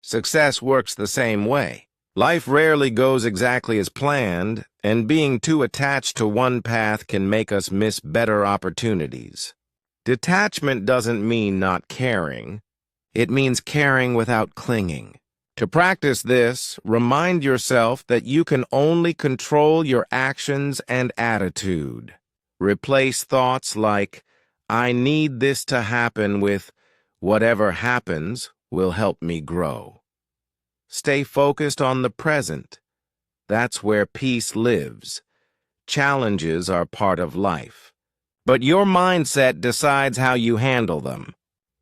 Success works the same way. Life rarely goes exactly as planned, and being too attached to one path can make us miss better opportunities. Detachment doesn't mean not caring. It means caring without clinging. To practice this, remind yourself that you can only control your actions and attitude. Replace thoughts like, "I need this to happen," with, "Whatever happens will help me grow." Stay focused on the present. That's where peace lives. Challenges are part of life, but your mindset decides how you handle them.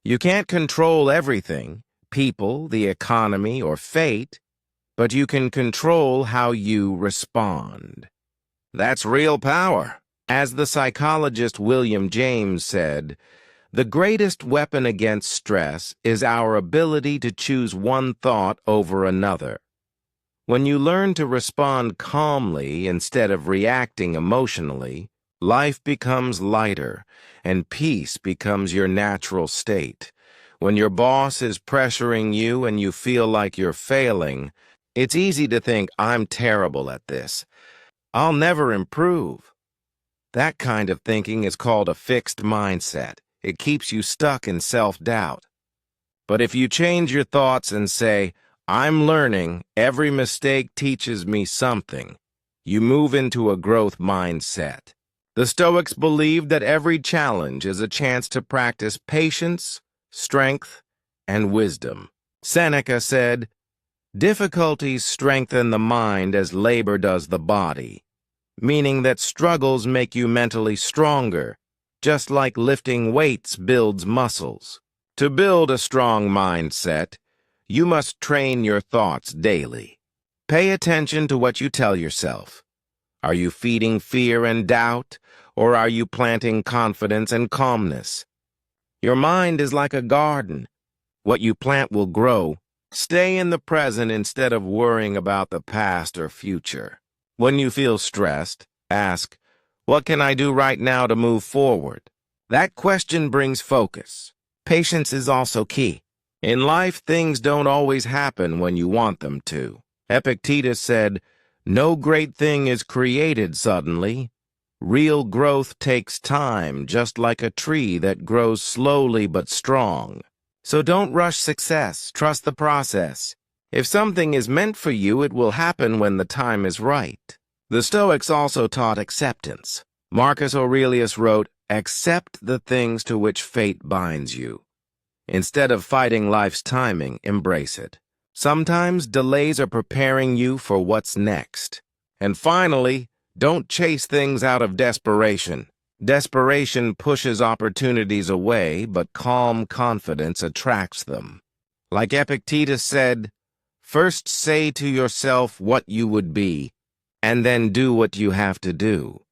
You can't control everything, people, the economy, or fate, but you can control how you respond. That's real power. As the psychologist William James said, "The greatest weapon against stress is our ability to choose one thought over another." When you learn to respond calmly instead of reacting emotionally, life becomes lighter, and peace becomes your natural state. When your boss is pressuring you and you feel like you're failing, it's easy to think, "I'm terrible at this. I'll never improve." That kind of thinking is called a fixed mindset. It keeps you stuck in self-doubt. But if you change your thoughts and say, "I'm learning, every mistake teaches me something," you move into a growth mindset. The Stoics believed that every challenge is a chance to practice patience, strength, and wisdom. Seneca said, "Difficulties strengthen the mind as labor does the body," meaning that struggles make you mentally stronger, just like lifting weights builds muscles. To build a strong mindset, you must train your thoughts daily. Pay attention to what you tell yourself. Are you feeding fear and doubt, or are you planting confidence and calmness? Your mind is like a garden. What you plant will grow. Stay in the present instead of worrying about the past or future. When you feel stressed, ask, "What can I do right now to move forward?" That question brings focus. Patience is also key. In life, things don't always happen when you want them to. Epictetus said, "No great thing is created suddenly. Real growth takes time, just like a tree that grows slowly but strong." So don't rush success. Trust the process. If something is meant for you, it will happen when the time is right. The Stoics also taught acceptance. Marcus Aurelius wrote, "Accept the things to which fate binds you." Instead of fighting life's timing, embrace it. Sometimes delays are preparing you for what's next. And finally, don't chase things out of desperation. Desperation pushes opportunities away, but calm confidence attracts them. Like Epictetus said, "First say to yourself what you would be, and then do what you have to do.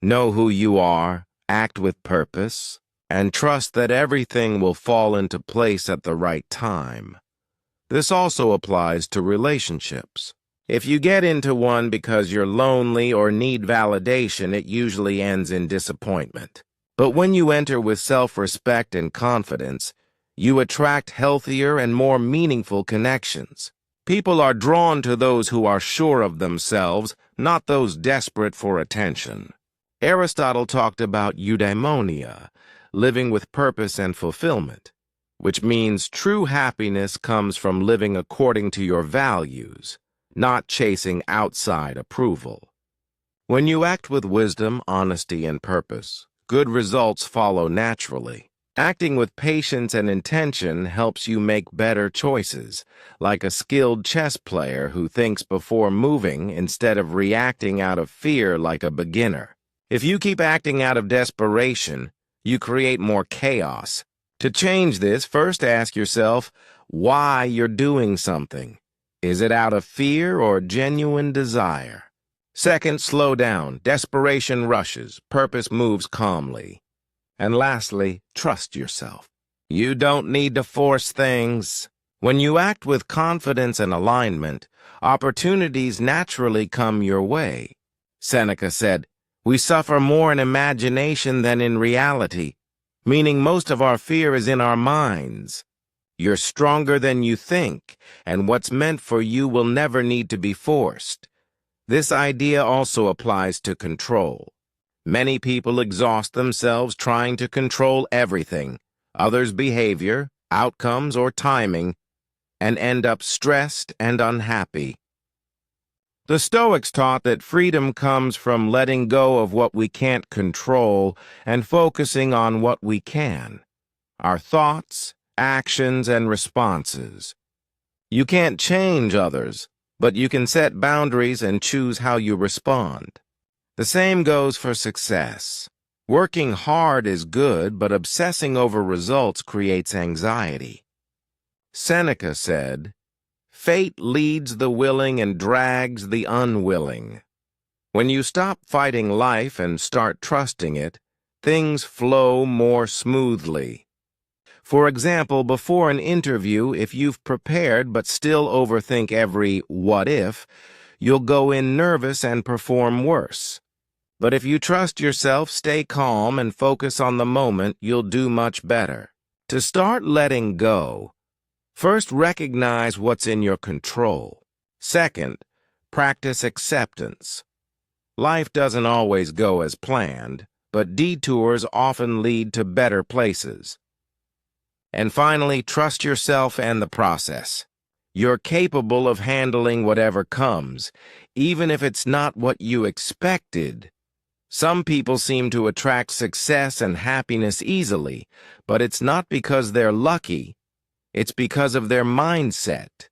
Know who you are, act with purpose, and trust that everything will fall into place at the right time." This also applies to relationships. If you get into one because you're lonely or need validation, it usually ends in disappointment. But when you enter with self-respect and confidence, you attract healthier and more meaningful connections. People are drawn to those who are sure of themselves, not those desperate for attention. Aristotle talked about eudaimonia, living with purpose and fulfillment, which means true happiness comes from living according to your values, not chasing outside approval. When you act with wisdom, honesty, and purpose, good results follow naturally. Acting with patience and intention helps you make better choices, like a skilled chess player who thinks before moving instead of reacting out of fear like a beginner. If you keep acting out of desperation, you create more chaos. To change this, first ask yourself why you're doing something. Is it out of fear or genuine desire? Second, slow down. Desperation rushes. Purpose moves calmly. And lastly, trust yourself. You don't need to force things. When you act with confidence and alignment, opportunities naturally come your way. Seneca said, "We suffer more in imagination than in reality," meaning most of our fear is in our minds. You're stronger than you think, and what's meant for you will never need to be forced. This idea also applies to control. Many people exhaust themselves trying to control everything, others' behavior, outcomes, or timing, and end up stressed and unhappy. The Stoics taught that freedom comes from letting go of what we can't control and focusing on what we can: our thoughts, actions, and responses. You can't change others, but you can set boundaries and choose how you respond. The same goes for success. Working hard is good, but obsessing over results creates anxiety. Seneca said, "Fate leads the willing and drags the unwilling." When you stop fighting life and start trusting it, things flow more smoothly. For example, before an interview, if you've prepared but still overthink every what if, you'll go in nervous and perform worse. But if you trust yourself, stay calm, and focus on the moment, you'll do much better. To start letting go, first recognize what's in your control. Second, practice acceptance. Life doesn't always go as planned, but detours often lead to better places. And finally, trust yourself and the process. You're capable of handling whatever comes, even if it's not what you expected. Some people seem to attract success and happiness easily, but it's not because they're lucky. It's because of their mindset.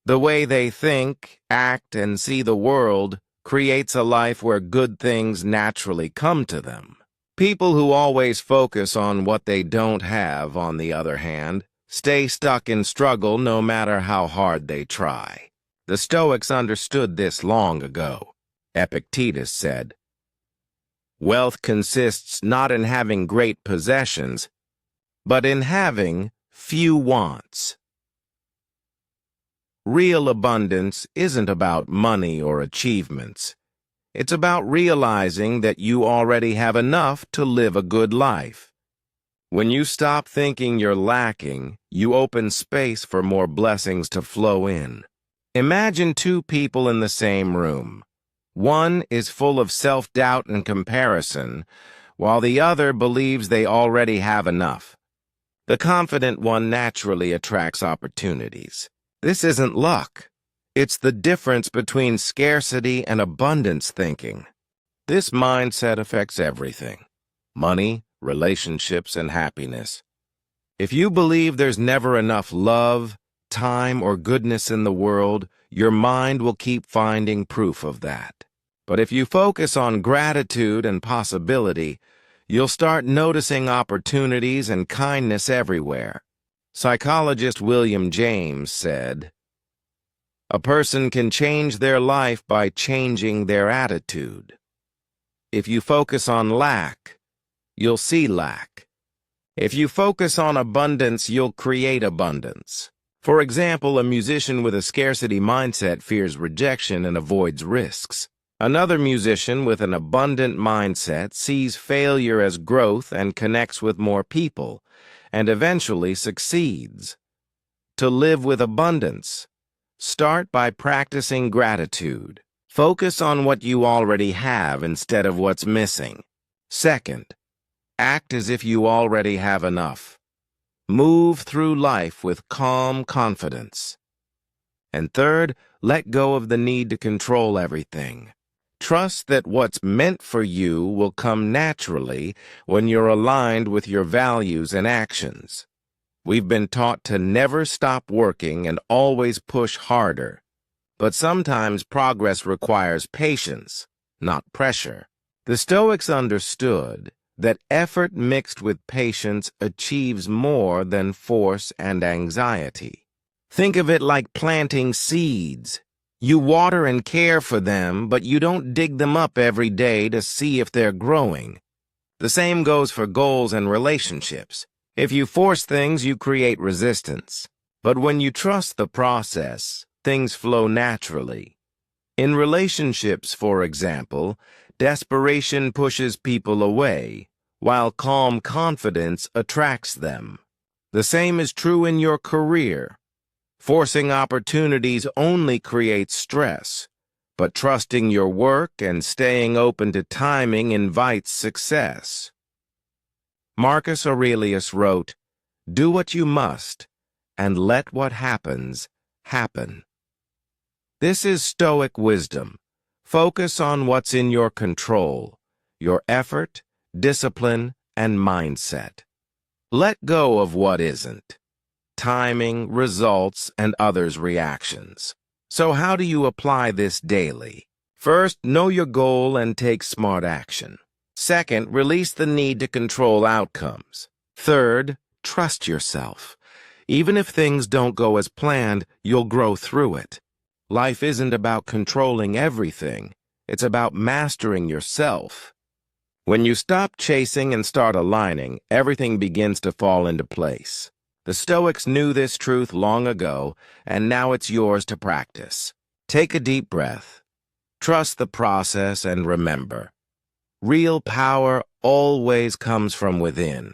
The way they think, act, and see the world creates a life where good things naturally come to them. People who always focus on what they don't have, on the other hand, stay stuck in struggle no matter how hard they try. The Stoics understood this long ago. Epictetus said, "Wealth consists not in having great possessions, but in having few wants." Real abundance isn't about money or achievements. It's about realizing that you already have enough to live a good life. When you stop thinking you're lacking, you open space for more blessings to flow in. Imagine two people in the same room. One is full of self-doubt and comparison, while the other believes they already have enough. The confident one naturally attracts opportunities. This isn't luck. It's the difference between scarcity and abundance thinking. This mindset affects everything: money, relationships, and happiness. If you believe there's never enough love, time, or goodness in the world, your mind will keep finding proof of that. But if you focus on gratitude and possibility, you'll start noticing opportunities and kindness everywhere. Psychologist William James said, "A person can change their life by changing their attitude." If you focus on lack, you'll see lack. If you focus on abundance, you'll create abundance. For example, a musician with a scarcity mindset fears rejection and avoids risks. Another musician with an abundant mindset sees failure as growth and connects with more people, and eventually succeeds. To live with abundance, start by practicing gratitude. Focus on what you already have instead of what's missing. Second, act as if you already have enough. Move through life with calm confidence. And third, let go of the need to control everything. Trust that what's meant for you will come naturally when you're aligned with your values and actions. We've been taught to never stop working and always push harder. But sometimes progress requires patience, not pressure. The Stoics understood that effort mixed with patience achieves more than force and anxiety. Think of it like planting seeds. You water and care for them, but you don't dig them up every day to see if they're growing. The same goes for goals and relationships. If you force things, you create resistance. But when you trust the process, things flow naturally. In relationships, for example, desperation pushes people away, while calm confidence attracts them. The same is true in your career. Forcing opportunities only creates stress, but trusting your work and staying open to timing invites success. Marcus Aurelius wrote, "Do what you must, and let what happens, happen." This is Stoic wisdom. Focus on what's in your control, your effort, discipline, and mindset. Let go of what isn't. Timing, results, and others' reactions. So how do you apply this daily? First, know your goal and take smart action. Second, release the need to control outcomes. Third, trust yourself. Even if things don't go as planned, you'll grow through it. Life isn't about controlling everything. It's about mastering yourself. When you stop chasing and start aligning, everything begins to fall into place. The Stoics knew this truth long ago, and now it's yours to practice. Take a deep breath. Trust the process and remember, real power always comes from within.